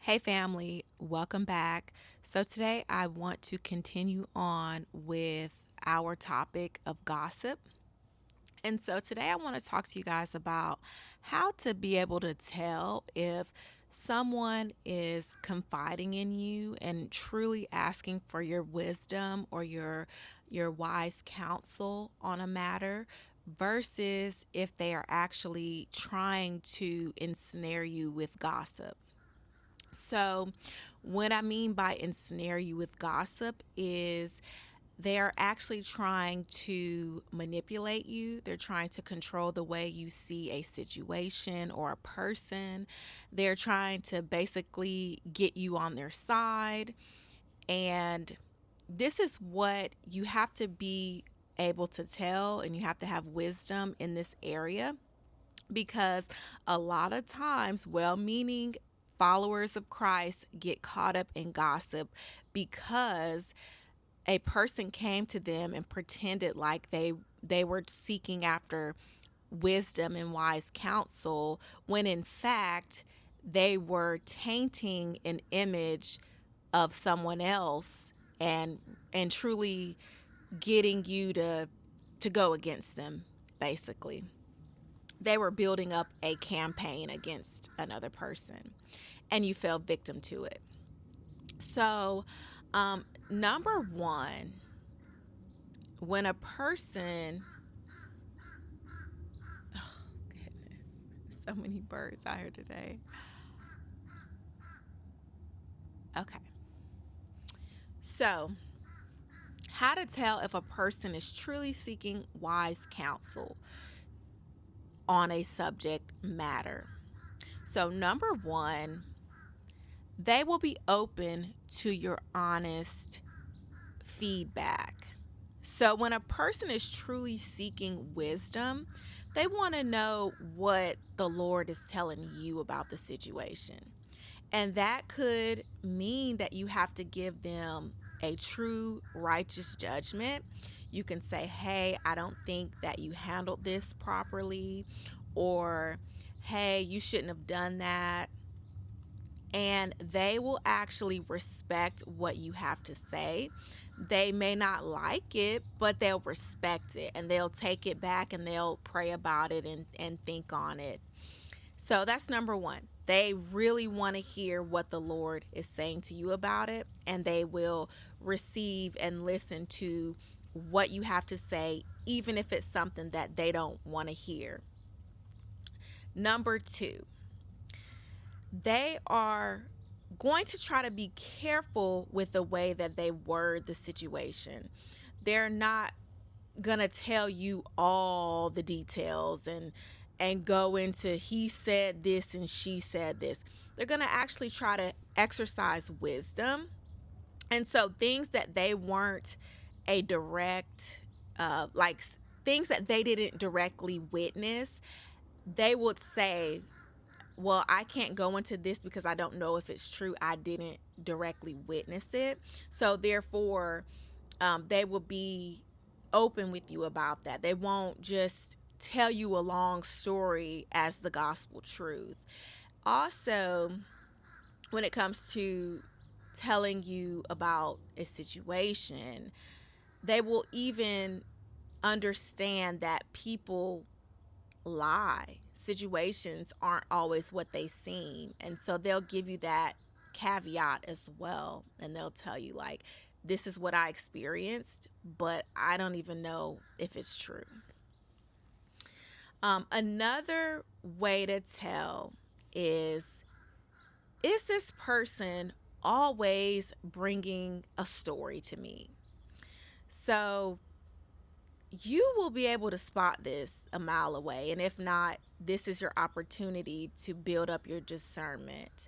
Hey family, welcome back. So today I want to continue on with our topic of gossip. And so today I want to talk to you guys about how to be able to tell if someone is confiding in you and truly asking for your wisdom or your wise counsel on a matter versus if they are actually trying to ensnare you with gossip. So, what I mean by ensnare you with gossip is they're actually trying to manipulate you. They're trying to control the way you see a situation or a person. They're trying to basically get you on their side. And this is what you have to be able to tell, and you have to have wisdom in this area because a lot of times well-meaning followers of Christ get caught up in gossip because a person came to them and pretended like they were seeking after wisdom and wise counsel when in fact they were tainting an image of someone else and truly getting you to go against them basically. They were building up a campaign against another person and you fell victim to it. So, number one, when a person, oh, goodness, so many birds out here today. Okay. So, how to tell if a person is truly seeking wise counsel on a subject matter. So, number one, they will be open to your honest feedback. So, when a person is truly seeking wisdom, they want to know what the Lord is telling you about the situation. And that could mean that you have to give them a true righteous judgment. You can say, hey, I don't think that you handled this properly, or hey, you shouldn't have done that. And they will actually respect what you have to say. They may not like it, but they'll respect it and they'll take it back and they'll pray about it and think on it. So that's number one. They really want to hear what the Lord is saying to you about it, and they will receive and listen to what you have to say, even if it's something that they don't want to hear. Number two, they are going to try to be careful with the way that they word the situation. They're not going to tell you all the details and go into he said this and she said this. They're going to actually try to exercise wisdom. And so things that they weren't a direct like things that they didn't directly witness, they would say, well, I can't go into this because I don't know if it's true. I didn't directly witness it. So therefore, they will be open with you about that. They won't just tell you a long story as the gospel truth. Also, when it comes to telling you about a situation, they will even understand that people lie. Situations aren't always what they seem. And so they'll give you that caveat as well. And they'll tell you, like, this is what I experienced, but I don't even know if it's true. Another way to tell is this person always bringing a story to me? So you will be able to spot this a mile away. And if not, this is your opportunity to build up your discernment.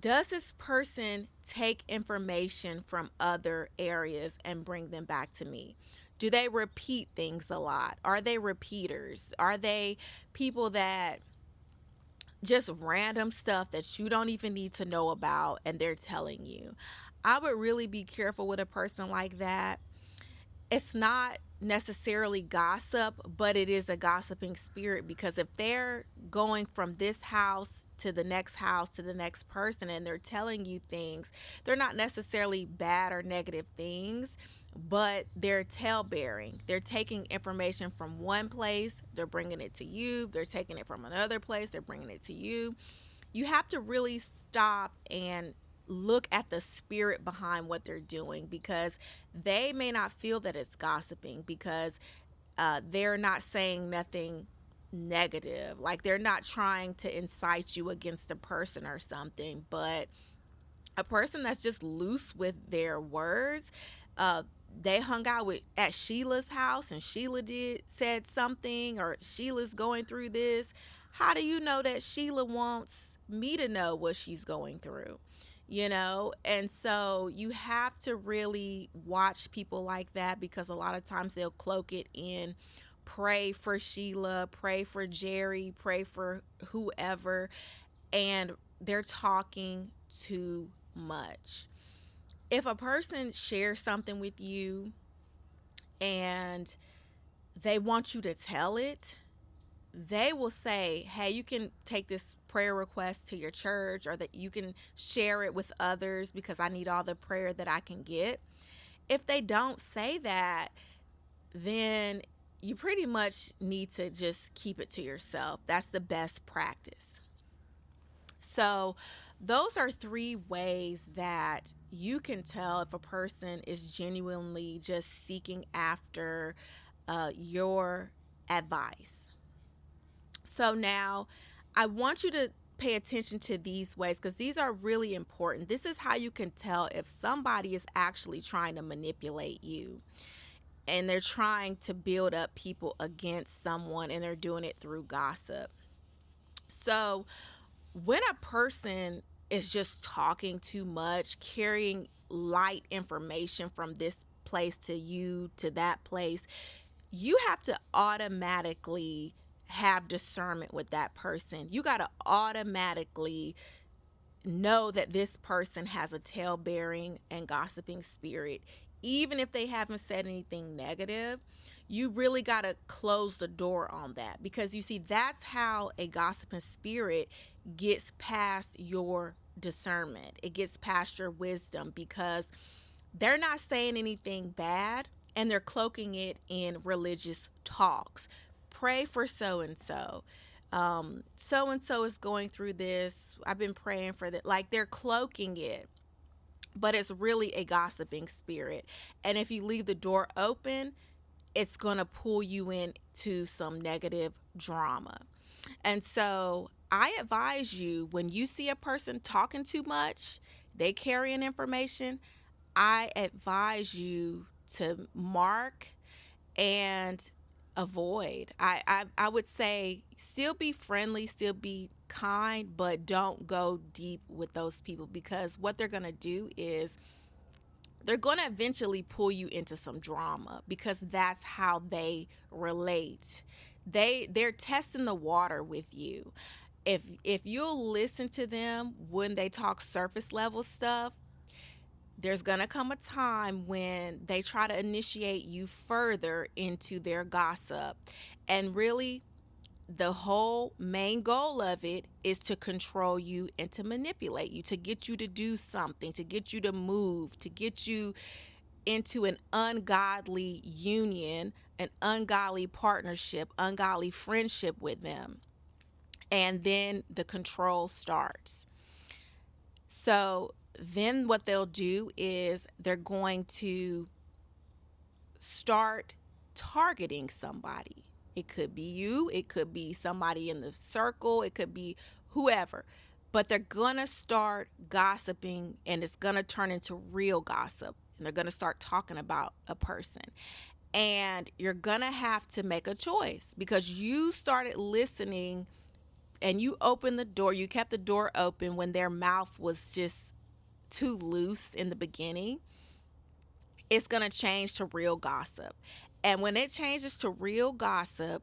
Does this person take information from other areas and bring them back to me? Do they repeat things a lot? Are they repeaters? Are they people that just random stuff that you don't even need to know about and they're telling you? I would really be careful with a person like that. It's not necessarily gossip, but it is a gossiping spirit because if they're going from this house to the next house, to the next person, and they're telling you things. They're not necessarily bad or negative things, but they're tale bearing. They're taking information from one place, they're bringing it to you. They're taking it from another place, they're bringing it to you. You have to really stop and look at the spirit behind what they're doing, because they may not feel that it's gossiping, because they're not saying nothing negative. Like, they're not trying to incite you against a person or something, but a person that's just loose with their words. uh they hung out with at Sheila's house, and Sheila did said something, or Sheila's going through this. How do you know that Sheila wants me to know what she's going through? And so you have to really watch people like that, because a lot of times they'll cloak it in pray for Sheila, pray for Jerry, pray for whoever, and they're talking too much. If a person shares something with you and they want you to tell it, they will say, hey, you can take this prayer request to your church, or that you can share it with others because I need all the prayer that I can get. If they don't say that, then you pretty much need to just keep it to yourself. That's the best practice. So, those are three ways that you can tell if a person is genuinely just seeking after your advice. So, now I want you to pay attention to these ways, because these are really important. This is how you can tell if somebody is actually trying to manipulate you, and they're trying to build up people against someone, and they're doing it through gossip. So, when a person is just talking too much, carrying light information from this place to you to that place, you have to automatically have discernment with that person. You got to automatically know that this person has a tale bearing and gossiping spirit. Even if they haven't said anything negative, you really got to close the door on that, because you see, that's how a gossiping spirit gets past your discernment. It gets past your wisdom, because they're not saying anything bad, and they're cloaking it in religious talks. Pray for so and so. So and so is going through this. I've been praying for that. Like, they're cloaking it, but it's really a gossiping spirit. And if you leave the door open, it's going to pull you into some negative drama. And so I advise you, when you see a person talking too much, they carrying information, I advise you to mark and avoid. I would say still be friendly, still be kind, but don't go deep with those people, because what they're going to do is they're going to eventually pull you into some drama, because that's how they relate. They're testing the water with you. If you'll listen to them when they talk surface level stuff, there's going to come a time when they try to initiate you further into their gossip. And really, the whole main goal of it is to control you and to manipulate you, to get you to do something, to get you to move, to get you into an ungodly union, an ungodly partnership, ungodly friendship with them. And then the control starts. So then what they'll do is they're going to start targeting somebody. It could be you, it could be somebody in the circle, it could be whoever. But they're going to start gossiping, and it's going to turn into real gossip. And they're going to start talking about a person. And you're going to have to make a choice, because you started listening and you opened the door, you kept the door open when their mouth was just too loose in the beginning. It's going to change to real gossip. And when it changes to real gossip,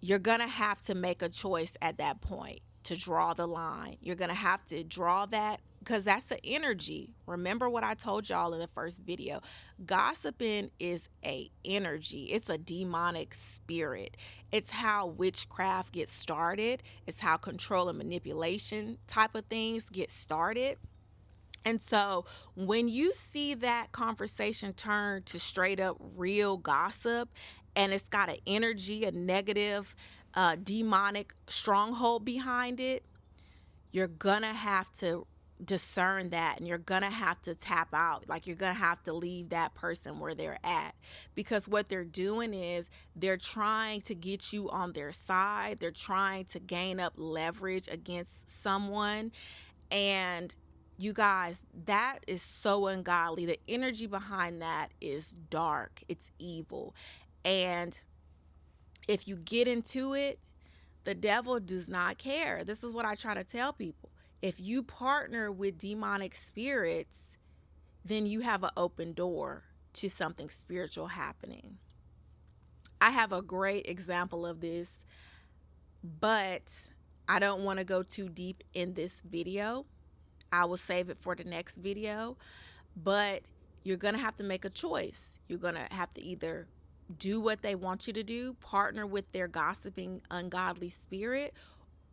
you're going to have to make a choice at that point to draw the line. You're going to have to draw that because that's the energy. Remember what I told y'all in the first video. Gossiping is a energy. It's a demonic spirit. It's how witchcraft gets started. It's how control and manipulation type of things get started. And so when you see that conversation turn to straight up real gossip, and it's got an energy, a negative, demonic stronghold behind it, you're gonna have to discern that, and you're gonna have to tap out. Like, you're gonna have to leave that person where they're at, because what they're doing is they're trying to get you on their side. They're trying to gain up leverage against someone. And you guys, that is so ungodly. The energy behind that is dark, it's evil. And if you get into it, the devil does not care. This is what I try to tell people. If you partner with demonic spirits, then you have an open door to something spiritual happening. I have a great example of this, but I don't want to go too deep in this video. I will save it for the next video. But you're going to have to make a choice. You're going to have to either do what they want you to do, partner with their gossiping, ungodly spirit,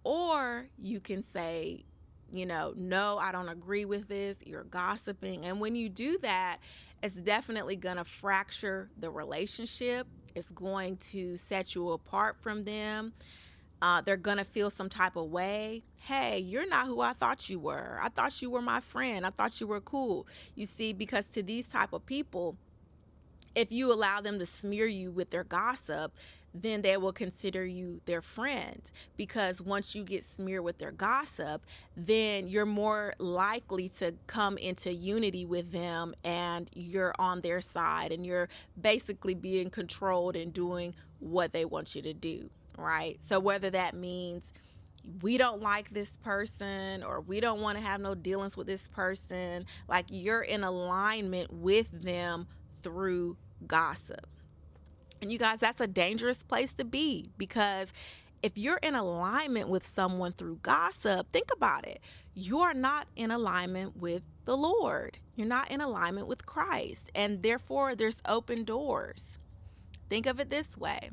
or you can say, no, I don't agree with this. You're gossiping. And when you do that, it's definitely going to fracture the relationship. It's going to set you apart from them. They're going to feel some type of way. Hey, you're not who I thought you were. I thought you were my friend. I thought you were cool. You see, because to these type of people, if you allow them to smear you with their gossip, then they will consider you their friend. Because once you get smeared with their gossip, then you're more likely to come into unity with them, and you're on their side, and you're basically being controlled and doing what they want you to do, right? So whether that means we don't like this person, or we don't want to have no dealings with this person, like, you're in alignment with them through gossip. And you guys, that's a dangerous place to be, because if you're in alignment with someone through gossip, think about it. You're not in alignment with the Lord. You're not in alignment with Christ. And therefore, there's open doors. Think of it this way.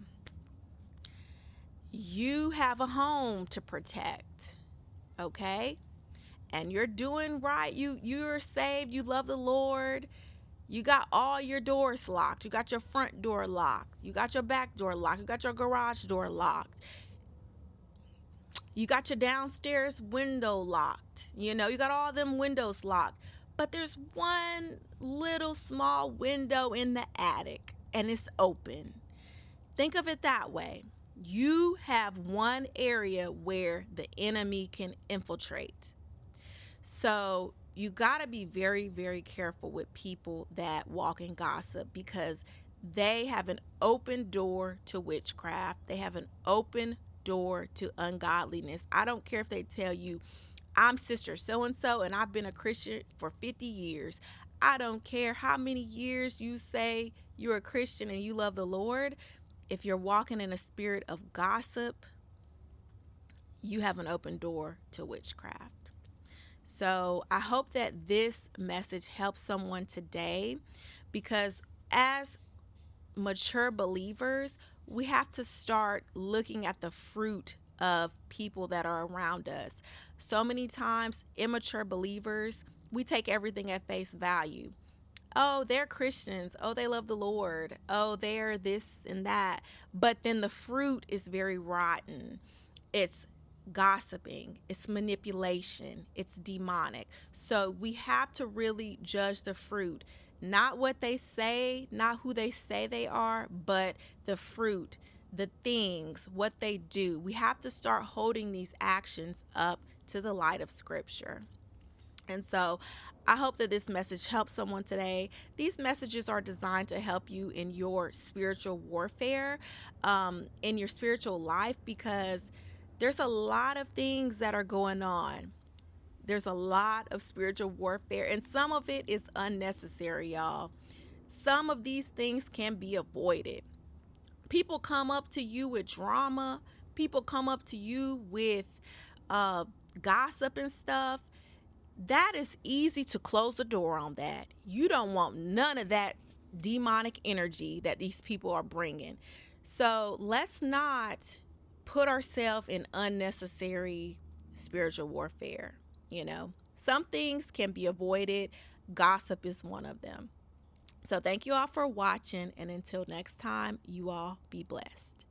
You have a home to protect, okay? And you're doing right. You're saved. You love the Lord. You got all your doors locked. You got your front door locked. You got your back door locked. You got your garage door locked. You got your downstairs window locked. You got all them windows locked. But there's one little small window in the attic, and it's open. Think of it that way. You have one area where the enemy can infiltrate. So you got to be very, very careful with people that walk in gossip, because they have an open door to witchcraft. They have an open door to ungodliness. I don't care if they tell you, I'm Sister so-and-so and I've been a Christian for 50 years. I don't care how many years you say you're a Christian and you love the Lord. If you're walking in a spirit of gossip, you have an open door to witchcraft. So I hope that this message helps someone today, because as mature believers, we have to start looking at the fruit of people that are around us. So many times, immature believers, we take everything at face value. Oh, they're Christians. Oh, they love the Lord. Oh, they're this and that. But then the fruit is very rotten. It's gossiping, it's manipulation, it's demonic. So we have to really judge the fruit, not what they say, not who they say they are, but the fruit, the things, what they do. We have to start holding these actions up to the light of Scripture. And so I hope that this message helps someone today. These messages are designed to help you in your spiritual warfare, in your spiritual life, because there's a lot of things that are going on. There's a lot of spiritual warfare, and some of it is unnecessary, y'all. Some of these things can be avoided. People come up to you with drama. People come up to you with gossip and stuff. that is easy to close the door on that. You don't want none of that demonic energy that these people are bringing. So let's not put ourselves in unnecessary spiritual warfare. Some things can be avoided. Gossip is one of them. So thank you all for watching. And until next time, you all be blessed.